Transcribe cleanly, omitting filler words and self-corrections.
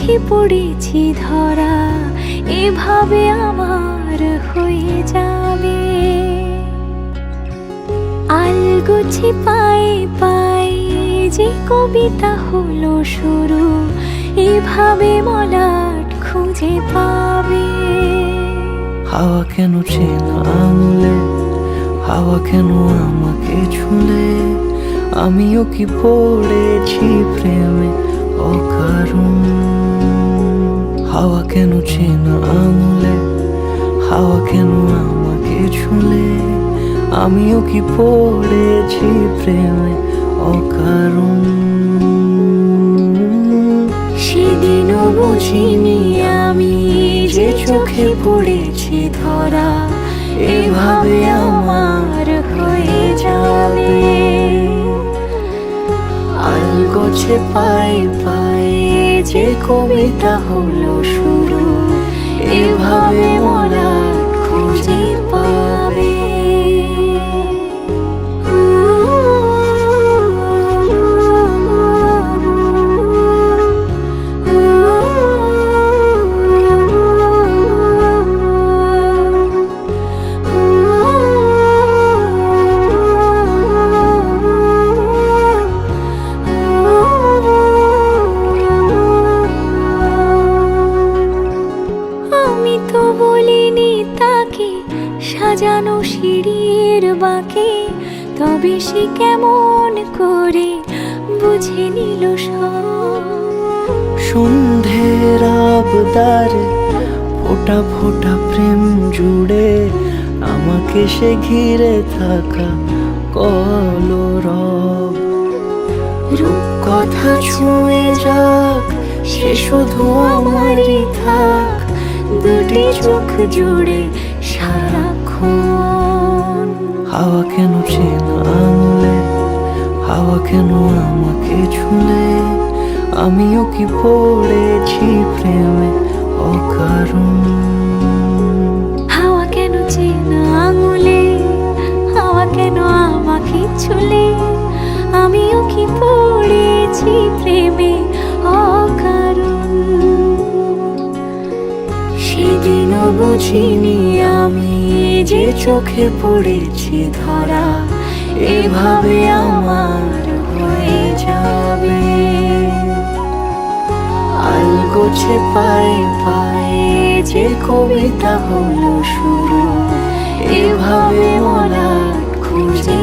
চোখে পড়েছি ধরা, এভাবে আমার হয়ে যাবে। আলগোছে পায়ে পায়ে যে কবিতা হলো শুরু, এভাবে মলাট খুঁজে পাবে। হাওয়া কেন চেনা আঙুলে, হাওয়া কেন আমাকে ছুলে, আমিও কি পড়েছি প্রেমে অকারণ। হাওয়া কেন চেনা আঙুলে, হাওয়া কেন আমাকে ছুলে, আমিও কি পড়েছি প্রেমে অকারণ। সেদিনও বুঝিনি আমি যে চোখে পড়েছি ধরা, এভাবে আমার হয়ে যাবে। আলগোছে পায়ে পায়ে যে কবিতা হলো শুরু, এভাবে মলাট খুঁজে পাবে। আমি তো বলিনি তাকে সাজানো সিঁড়ির বাঁকে, তবে সে কেমন করে বুঝে নিল সব। সন্ধ্যের আবদারে ফোঁটা ফোঁটা প্রেম জুড়ে, আমাকে সে ঘিরে থাকা কলরব। রূপকথা ছুঁয়ে যাক, সে শুধু আমারই থাক, দুটি চোখ জুড়ে সারাক্ষণ। হাওয়া কেন চেনা আঙুলে, হাওয়া কেন আমাকে ছুলে, আমিও কি পড়েছি প্রেমে অকারণ। হাওয়া কেন চেনা আঙুলে, হাওয়া কেন আমাকে ছুলে, আমিও কি পড়েছি প্রেমে অকারণ। সেদিনও বুঝিনি আমি যে চোখে পড়েছি ধরা, এভাবে আমার হয়ে যাবে। আলগোছে পায়ে পায়ে যে কবিতা হলো শুরু, এভাবে মলাট খুঁজে